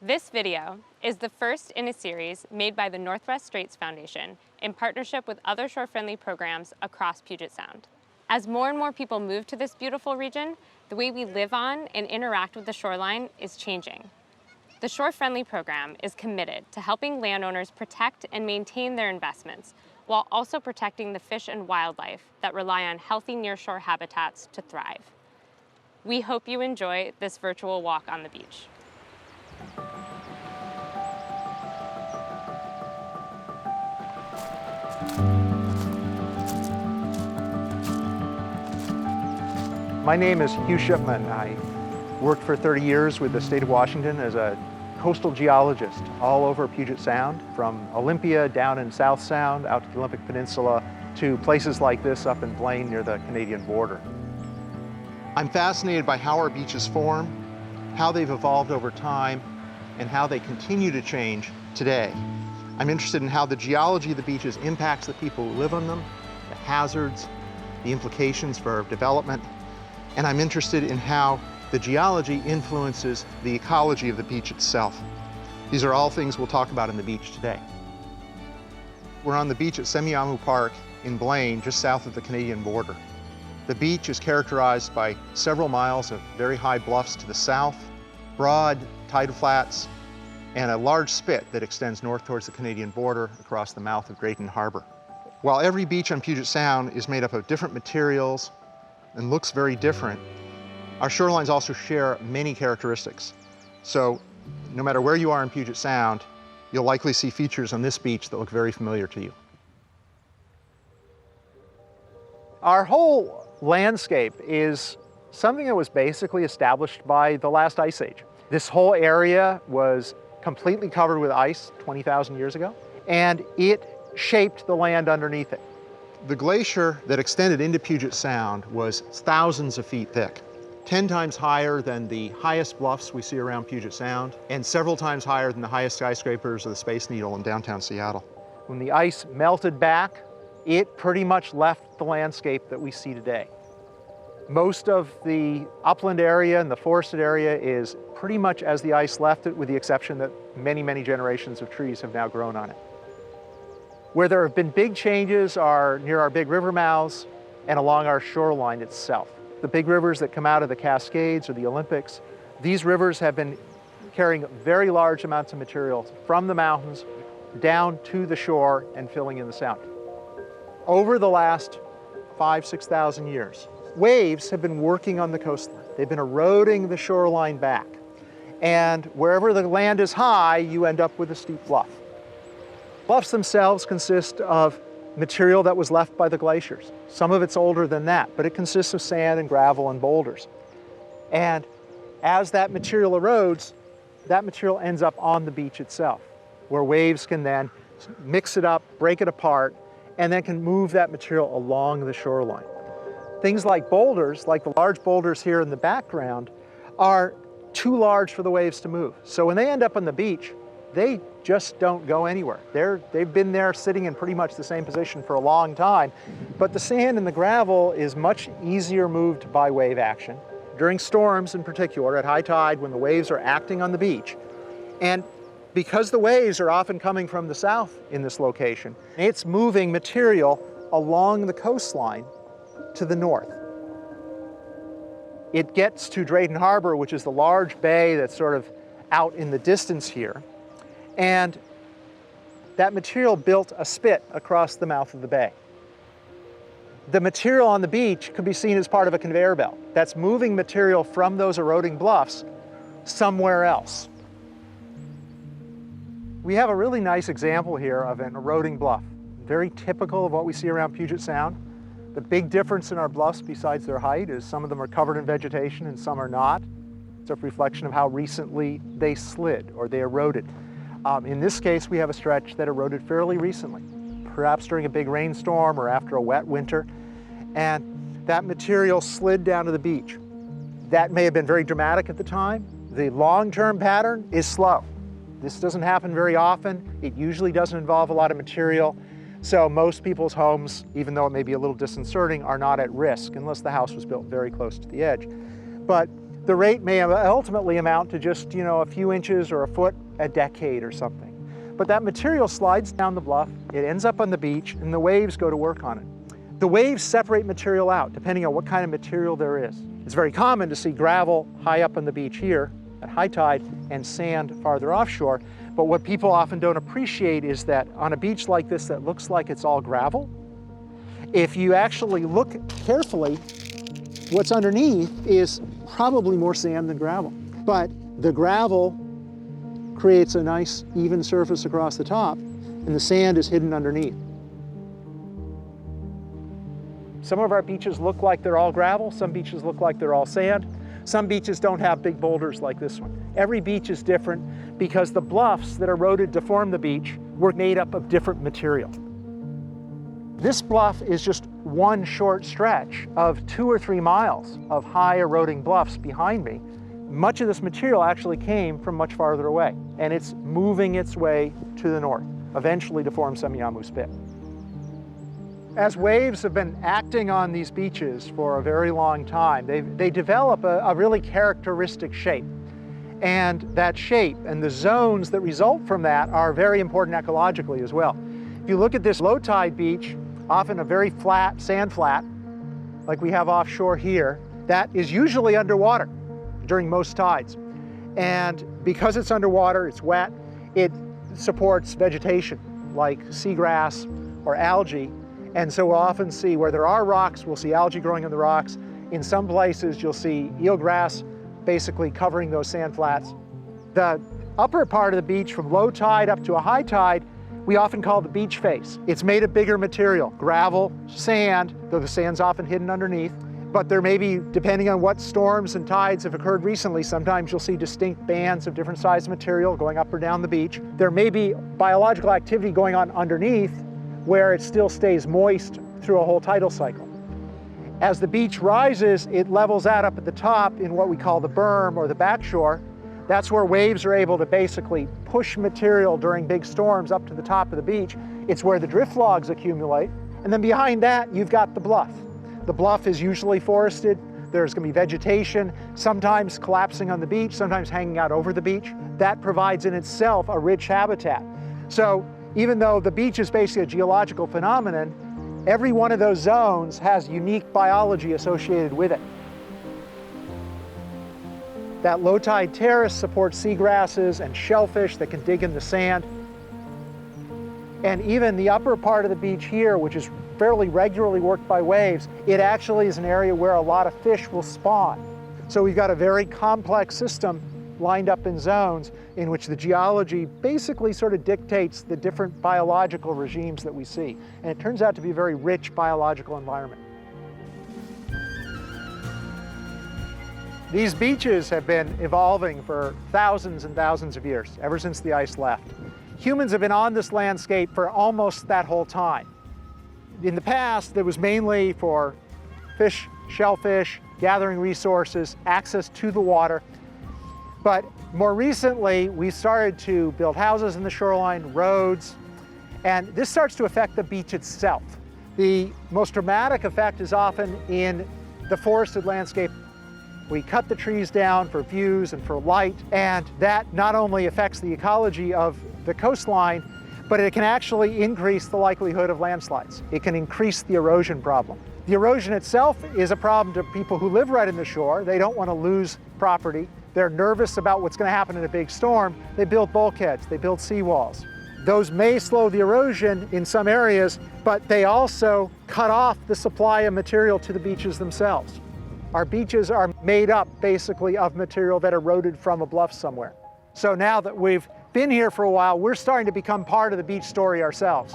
This video is the first in a series made by the Northwest Straits Foundation in partnership with other shore-friendly programs across Puget Sound. As more and more people move to this beautiful region, the way we live on and interact with the shoreline is changing. The Shore-Friendly program is committed to helping landowners protect and maintain their investments while also protecting the fish and wildlife that rely on healthy nearshore habitats to thrive. We hope you enjoy this virtual walk on the beach. My name is Hugh Shipman. I worked for 30 years with the state of Washington as a coastal geologist all over Puget Sound, from Olympia down in South Sound out to the Olympic Peninsula to places like this up in Blaine near the Canadian border. I'm fascinated by how our beaches form, how they've evolved over time, and how they continue to change today. I'm interested in how the geology of the beaches impacts the people who live on them, the hazards, the implications for development, and I'm interested in how the geology influences the ecology of the beach itself. These are all things we'll talk about in the beach today. We're on the beach at Semiahmoo Park in Blaine, just south of the Canadian border. The beach is characterized by several miles of very high bluffs to the south, broad tidal flats, and a large spit that extends north towards the Canadian border across the mouth of Drayton Harbor. While every beach on Puget Sound is made up of different materials and looks very different, our shorelines also share many characteristics. So no matter where you are in Puget Sound, you'll likely see features on this beach that look very familiar to you. Our whole landscape is something that was basically established by the last ice age. This whole area was completely covered with ice 20,000 years ago, and it shaped the land underneath it. The glacier that extended into Puget Sound was thousands of feet thick, 10 times higher than the highest bluffs we see around Puget Sound, and several times higher than the highest skyscrapers of the Space Needle in downtown Seattle. When the ice melted back, it pretty much left the landscape that we see today. Most of the upland area and the forested area is pretty much as the ice left it, with the exception that many, many generations of trees have now grown on it. Where there have been big changes are near our big river mouths and along our shoreline itself. The big rivers that come out of the Cascades or the Olympics, these rivers have been carrying very large amounts of material from the mountains down to the shore and filling in the sound. Over the last 6,000 years, waves have been working on the coastline. They've been eroding the shoreline back. And wherever the land is high, you end up with a steep bluff. Bluffs themselves consist of material that was left by the glaciers. Some of it's older than that, but it consists of sand and gravel and boulders. And as that material erodes, that material ends up on the beach itself, where waves can then mix it up, break it apart, and then can move that material along the shoreline. Things like boulders, like the large boulders here in the background, are too large for the waves to move. So when they end up on the beach, they just don't go anywhere. They've been there sitting in pretty much the same position for a long time, but the sand and the gravel is much easier moved by wave action. During storms in particular, at high tide, when the waves are acting on the beach, and because the waves are often coming from the south in this location, it's moving material along the coastline to the north. It gets to Drayton Harbor, which is the large bay that's sort of out in the distance here, and that material built a spit across the mouth of the bay. The material on the beach could be seen as part of a conveyor belt that's moving material from those eroding bluffs somewhere else. We have a really nice example here of an eroding bluff, very typical of what we see around Puget Sound. The big difference in our bluffs, besides their height, is some of them are covered in vegetation and some are not. It's a reflection of how recently they slid or they eroded. In this case, we have a stretch that eroded fairly recently, perhaps during a big rainstorm or after a wet winter, and that material slid down to the beach. That may have been very dramatic at the time. The long-term pattern is slow. This doesn't happen very often. It usually doesn't involve a lot of material. So most people's homes, even though it may be a little disconcerting, are not at risk unless the house was built very close to the edge. But the rate may ultimately amount to just, a few inches or a foot a decade or something. But that material slides down the bluff, it ends up on the beach, and the waves go to work on it. The waves separate material out depending on what kind of material there is. It's very common to see gravel high up on the beach here at high tide and sand farther offshore. But what people often don't appreciate is that on a beach like this that looks like it's all gravel, if you actually look carefully, what's underneath is probably more sand than gravel. But the gravel creates a nice even surface across the top, and the sand is hidden underneath. Some of our beaches look like they're all gravel, some beaches look like they're all sand. Some beaches don't have big boulders like this one. Every beach is different because the bluffs that eroded to form the beach were made up of different material. This bluff is just one short stretch of 2 or 3 miles of high eroding bluffs behind me. Much of this material actually came from much farther away, and it's moving its way to the north, eventually to form Semiahmoo Spit. As waves have been acting on these beaches for a very long time, they develop a really characteristic shape. And that shape and the zones that result from that are very important ecologically as well. If you look at this low tide beach, often a very flat sand flat, like we have offshore here, that is usually underwater during most tides. And because it's underwater, it's wet, it supports vegetation like seagrass or algae. And so we'll often see where there are rocks, we'll see algae growing on the rocks. In some places, you'll see eelgrass basically covering those sand flats. The upper part of the beach from low tide up to a high tide, we often call the beach face. It's made of bigger material, gravel, sand, though the sand's often hidden underneath. But there may be, depending on what storms and tides have occurred recently, sometimes you'll see distinct bands of different size material going up or down the beach. There may be biological activity going on underneath where it still stays moist through a whole tidal cycle. As the beach rises, it levels out up at the top in what we call the berm or the backshore. That's where waves are able to basically push material during big storms up to the top of the beach. It's where the drift logs accumulate. And then behind that, you've got the bluff. The bluff is usually forested. There's going to be vegetation, sometimes collapsing on the beach, sometimes hanging out over the beach. That provides in itself a rich habitat. So even though the beach is basically a geological phenomenon, every one of those zones has unique biology associated with it. That low tide terrace supports seagrasses and shellfish that can dig in the sand. And even the upper part of the beach here, which is fairly regularly worked by waves, it actually is an area where a lot of fish will spawn. So we've got a very complex system lined up in zones in which the geology basically sort of dictates the different biological regimes that we see. And it turns out to be a very rich biological environment. These beaches have been evolving for thousands and thousands of years, ever since the ice left. Humans have been on this landscape for almost that whole time. In the past, it was mainly for fish, shellfish, gathering resources, access to the water. But more recently, we started to build houses in the shoreline, roads, and this starts to affect the beach itself. The most dramatic effect is often in the forested landscape. We cut the trees down for views and for light, and that not only affects the ecology of the coastline, but it can actually increase the likelihood of landslides. It can increase the erosion problem. The erosion itself is a problem to people who live right in the shore. They don't want to lose property. They're nervous about what's going to happen in a big storm. They build bulkheads, they build seawalls. Those may slow the erosion in some areas, but they also cut off the supply of material to the beaches themselves. Our beaches are made up basically of material that eroded from a bluff somewhere. So now that we've been here for a while, we're starting to become part of the beach story ourselves.